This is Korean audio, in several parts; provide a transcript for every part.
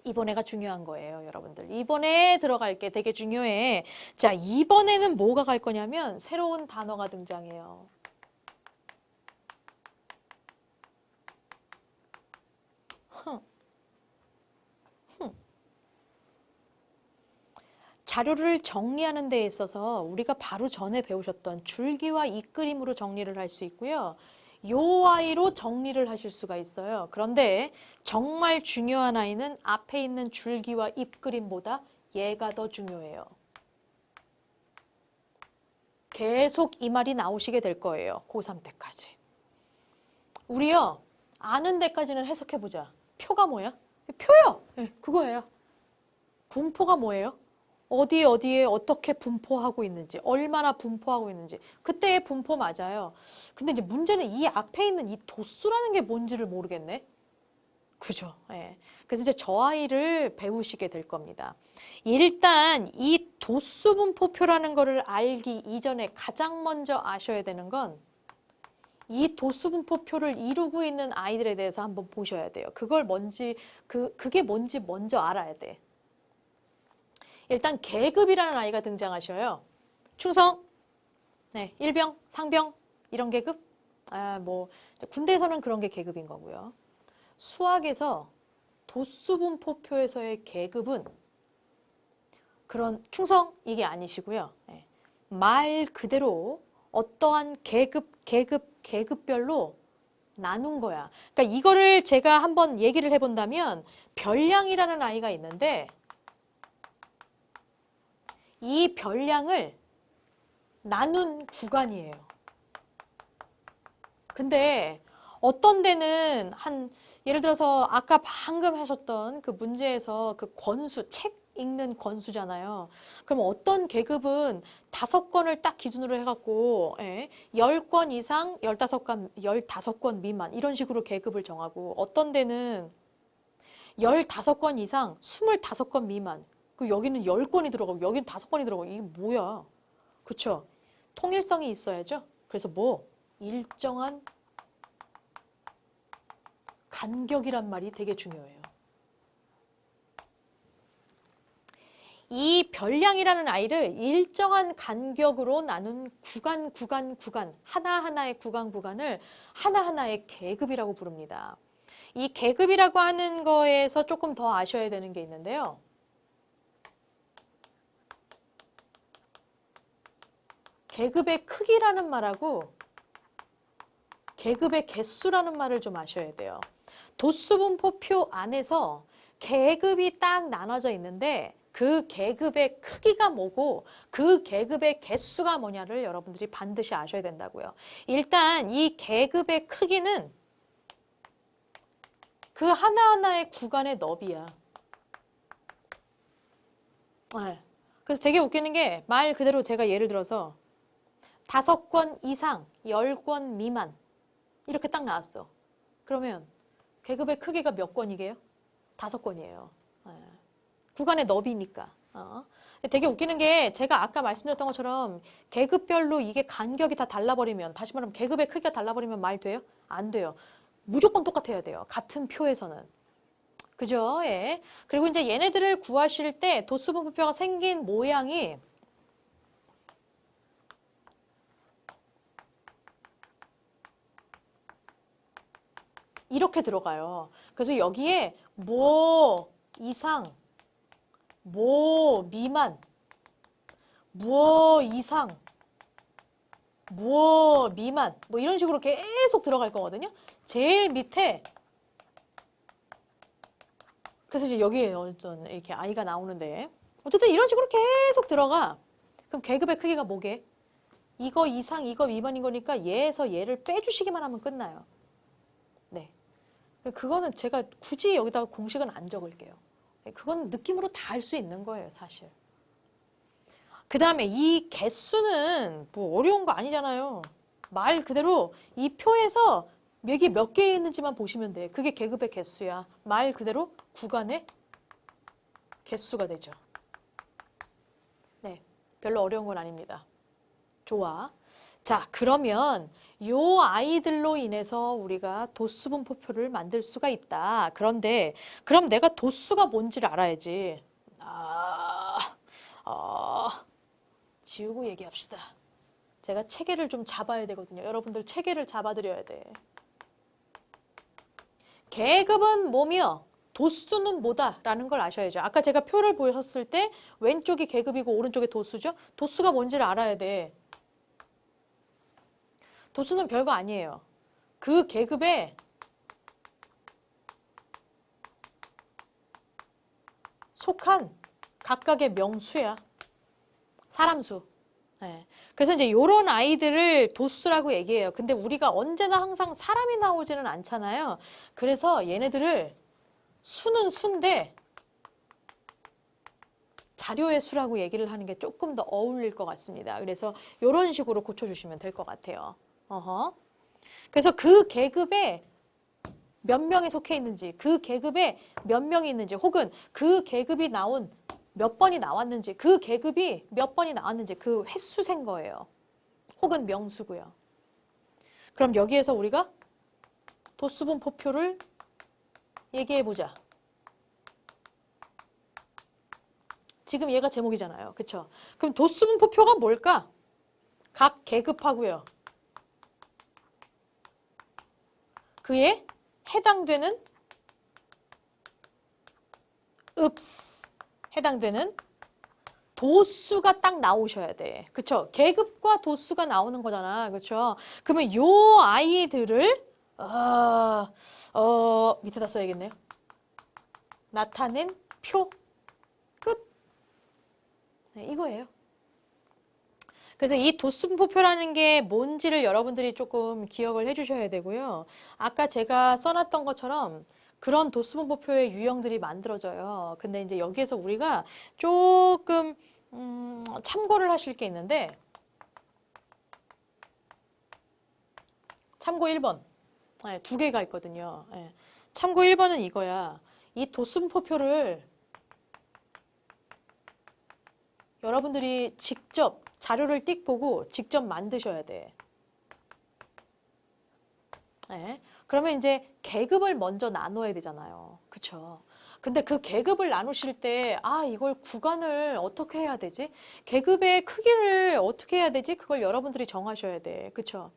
이번에가 중요한 거예요, 여러분들. 이번에 들어갈 게 되게 중요해. 자, 이번에는 뭐가 갈 거냐면 새로운 단어가 등장해요. 자료를 정리하는 데 있어서 우리가 바로 전에 배우셨던 줄기와 이끌림으로 정리를 할 수 있고요. 요 아이로 정리를 하실 수가 있어요. 그런데 정말 중요한 아이는 앞에 있는 줄기와 입그림보다 얘가 더 중요해요. 계속 이 말이 나오시게 될 거예요. 고3 때까지. 우리요, 아는 데까지는 해석해보자. 표가 뭐야? 표요! 네, 그거예요. 분포가 뭐예요? 어디에 어떻게 분포하고 있는지, 얼마나 분포하고 있는지. 그때의 분포 맞아요. 근데 이제 문제는 이 앞에 있는 이 도수라는 게 뭔지를 모르겠네. 그죠? 예. 그래서 이제 저 아이를 배우시게 될 겁니다. 일단 이 도수 분포표라는 거를 알기 이전에 가장 먼저 아셔야 되는 건 이 도수 분포표를 이루고 있는 아이들에 대해서 한번 보셔야 돼요. 그게 뭔지 먼저 알아야 돼. 일단 계급이라는 아이가 등장하셔요. 충성, 네, 일병, 상병 이런 계급. 군대에서는 그런 게 계급인 거고요. 수학에서 도수분포표에서의 계급은 그런 충성 이게 아니시고요. 네. 말 그대로 어떠한 계급별로 나눈 거야. 그러니까 이거를 제가 한번 얘기를 해본다면 별량이라는 아이가 있는데 이 별량을 나눈 구간이에요. 근데 어떤 데는 예를 들어서 아까 방금 하셨던 그 문제에서 그 권수, 책 읽는 권수잖아요. 그럼 어떤 계급은 5권을 딱 기준으로 해갖고 10권 이상 15권 미만 이런 식으로 계급을 정하고 어떤 데는 15권 이상 25권 미만 그 여기는 10권이 들어가고 여기는 5권이 들어가고 이게 뭐야? 그쵸? 통일성이 있어야죠. 그래서 일정한 간격이란 말이 되게 중요해요. 이 별량이라는 아이를 일정한 간격으로 나눈 구간, 하나하나의 구간을 하나하나의 계급이라고 부릅니다. 이 계급이라고 하는 거에서 조금 더 아셔야 되는 게 있는데요. 계급의 크기라는 말하고 계급의 개수라는 말을 좀 아셔야 돼요. 도수분포표 안에서 계급이 딱 나눠져 있는데 그 계급의 크기가 뭐고 그 계급의 개수가 뭐냐를 여러분들이 반드시 아셔야 된다고요. 일단 이 계급의 크기는 그 하나하나의 구간의 너비야. 네. 그래서 되게 웃기는 게 말 그대로 제가 예를 들어서 5권 이상, 10권 미만 이렇게 딱 나왔어. 그러면 계급의 크기가 몇 권이게요? 5권이에요. 구간의 너비니까. 되게 웃기는 게 제가 아까 말씀드렸던 것처럼 계급별로 이게 간격이 다 달라버리면 다시 말하면 계급의 크기가 달라버리면 말 돼요? 안 돼요. 무조건 똑같아야 돼요. 같은 표에서는. 그죠? 예. 그리고 이제 얘네들을 구하실 때 도수분포표가 생긴 모양이 이렇게 들어가요. 그래서 여기에 뭐 이상, 뭐 미만, 뭐 이상, 뭐 미만, 뭐 이런 식으로 계속 들어갈 거거든요. 제일 밑에 그래서 이제 여기에 어떤 이렇게 아이가 나오는데 어쨌든 이런 식으로 계속 들어가. 그럼 계급의 크기가 뭐게? 이거 이상, 이거 미만인 거니까 얘에서 얘를 빼주시기만 하면 끝나요. 네. 그거는 제가 굳이 여기다가 공식은 안 적을게요. 그건 느낌으로 다 알 수 있는 거예요, 사실. 그 다음에 이 개수는 뭐 어려운 거 아니잖아요. 말 그대로 이 표에서 여기 몇 개 있는지만 보시면 돼. 그게 계급의 개수야. 말 그대로 구간의 개수가 되죠. 네, 별로 어려운 건 아닙니다. 좋아. 자, 그러면 요 아이들로 인해서 우리가 도수 분포표를 만들 수가 있다. 그런데 그럼 내가 도수가 뭔지를 알아야지. 지우고 얘기합시다. 제가 체계를 좀 잡아야 되거든요. 여러분들 체계를 잡아드려야 돼. 계급은 뭐며 도수는 뭐다 라는 걸 아셔야죠. 아까 제가 표를 보였을 때 왼쪽이 계급이고 오른쪽이 도수죠. 도수가 뭔지를 알아야 돼. 도수는 별거 아니에요. 그 계급에 속한 각각의 명수야. 사람 수. 네. 그래서 이제 요런 아이들을 도수라고 얘기해요. 근데 우리가 언제나 항상 사람이 나오지는 않잖아요. 그래서 얘네들을 수는 수인데 자료의 수라고 얘기를 하는 게 조금 더 어울릴 것 같습니다. 그래서 요런 식으로 고쳐주시면 될 것 같아요. 그래서 그 계급에 몇 명이 속해 있는지, 그 계급에 몇 명이 있는지, 혹은 그 계급이 나온 몇 번이 나왔는지, 그 계급이 몇 번이 나왔는지 그 횟수 센 거예요. 혹은 명수고요. 그럼 여기에서 우리가 도수분포표를 얘기해보자. 지금 얘가 제목이잖아요. 그쵸? 그럼 도수분포표가 뭘까? 각 계급하고요. 그에 해당되는 해당되는 도수가 딱 나오셔야 돼. 그쵸? 계급과 도수가 나오는 거잖아. 그쵸? 그러면 요 아이들을 밑에다 써야겠네요. 나타낸 표. 끝. 네, 이거예요. 그래서 이 도수분포표라는 게 뭔지를 여러분들이 조금 기억을 해주셔야 되고요. 아까 제가 써놨던 것처럼 그런 도수분포표의 유형들이 만들어져요. 근데 이제 여기에서 우리가 조금 참고를 하실 게 있는데 참고 1번. 네, 두 개가 있거든요. 네. 참고 1번은 이거야. 이 도수분포표를 여러분들이 직접 자료를 띡 보고 직접 만드셔야 돼. 네. 그러면 이제 계급을 먼저 나눠야 되잖아요. 그쵸? 근데 그 계급을 나누실 때, 이걸 구간을 어떻게 해야 되지? 계급의 크기를 어떻게 해야 되지? 그걸 여러분들이 정하셔야 돼. 그쵸?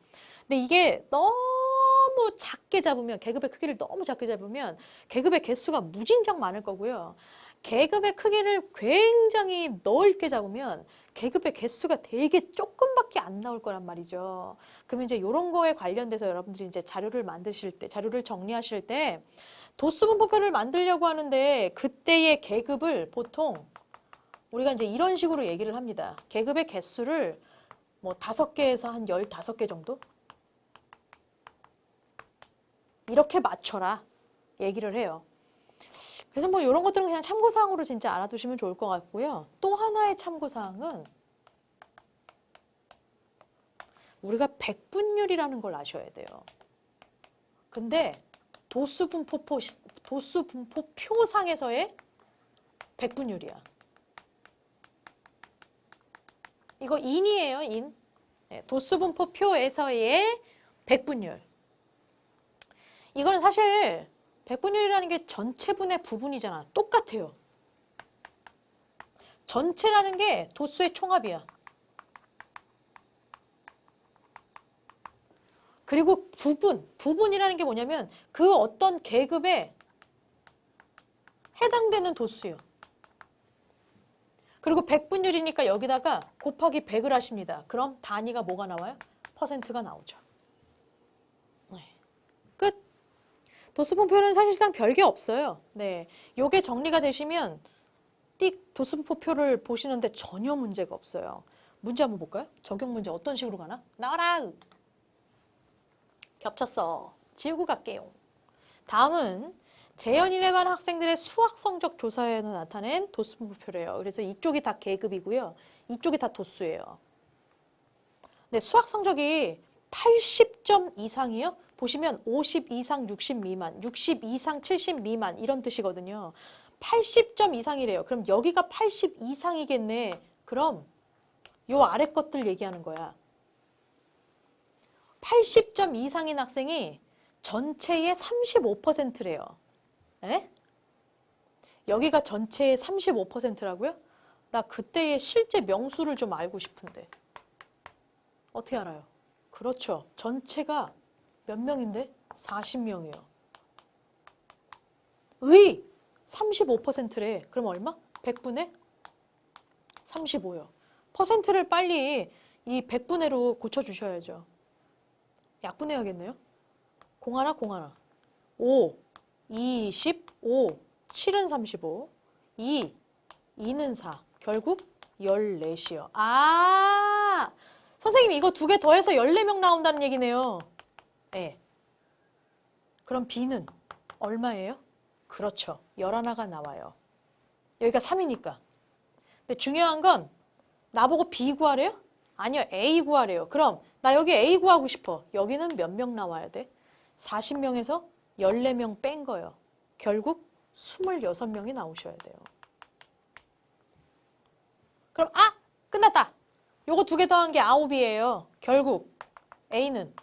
근데 이게 너무 작게 잡으면, 계급의 크기를 너무 작게 잡으면 계급의 개수가 무진장 많을 거고요. 계급의 크기를 굉장히 넓게 잡으면 계급의 개수가 되게 조금밖에 안 나올 거란 말이죠. 그러면 이제 이런 거에 관련돼서 여러분들이 이제 자료를 만드실 때, 자료를 정리하실 때 도수분포표를 만들려고 하는데 그때의 계급을 보통 우리가 이제 이런 식으로 얘기를 합니다. 계급의 개수를 뭐 5개에서 한 15개 정도? 이렇게 맞춰라 얘기를 해요. 그래서 뭐 이런 것들은 그냥 참고사항으로 진짜 알아두시면 좋을 것 같고요. 또 하나의 참고사항은 우리가 백분율이라는 걸 아셔야 돼요. 근데 도수분포표상에서의 백분율이야. 이거 인이에요, 인. 네, 도수분포표에서의 백분율. 이거는 사실 백분율이라는 게 전체분의 부분이잖아. 똑같아요. 전체라는 게 도수의 총합이야. 그리고 부분이라는 게 뭐냐면 그 어떤 계급에 해당되는 도수요. 그리고 백분율이니까 여기다가 곱하기 100을 하십니다. 그럼 단위가 뭐가 나와요? 퍼센트가 나오죠. 네. 끝. 도수분포는 사실상 별게 없어요. 네. 요게 정리가 되시면 띡 도수분포표를 보시는데 전혀 문제가 없어요. 문제 한번 볼까요? 적용 문제 어떤 식으로 가나? 나와라! 겹쳤어. 지우고 갈게요. 다음은 재연일에 반 학생들의 수학 성적 조사에서 나타낸 도수분포표래요. 그래서 이쪽이 다 계급이고요. 이쪽이 다 도수예요. 근데 수학 성적이 80점 이상이요? 보시면 50 이상 60 미만, 60 이상 70 미만 이런 뜻이거든요. 80점 이상이래요. 그럼 여기가 80 이상이겠네. 그럼 요 아래 것들 얘기하는 거야. 80점 이상인 학생이 전체의 35%래요. 에? 여기가 전체의 35%라고요? 나 그때의 실제 명수를 좀 알고 싶은데. 어떻게 알아요? 그렇죠. 전체가 몇 명인데? 40명이에요. 의! 35%래. 그럼 얼마? 100분의 35요. 퍼센트를 빨리 이 100분의로 고쳐주셔야죠. 약분해야겠네요. 공하나 공하나. 5, 25, 7은 35, 2는 4. 결국 14시요. 아! 선생님 이거 두 개 더해서 14명 나온다는 얘기네요. 네. 그럼 B는 얼마예요? 그렇죠. 11가 나와요. 여기가 3이니까. 근데 중요한 건 나보고 B 구하래요? 아니요. A 구하래요. 그럼 나 여기 A 구하고 싶어. 여기는 몇 명 나와야 돼? 40명에서 14명 뺀 거예요. 결국 26명이 나오셔야 돼요. 그럼 끝났다. 요거 두 개 더한 게 9이에요. 결국 A는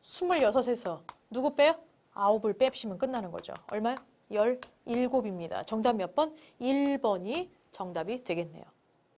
26에서 누구 빼요? 9을 빼시면 끝나는 거죠. 얼마요? 17입니다. 정답 몇 번? 1번이 정답이 되겠네요.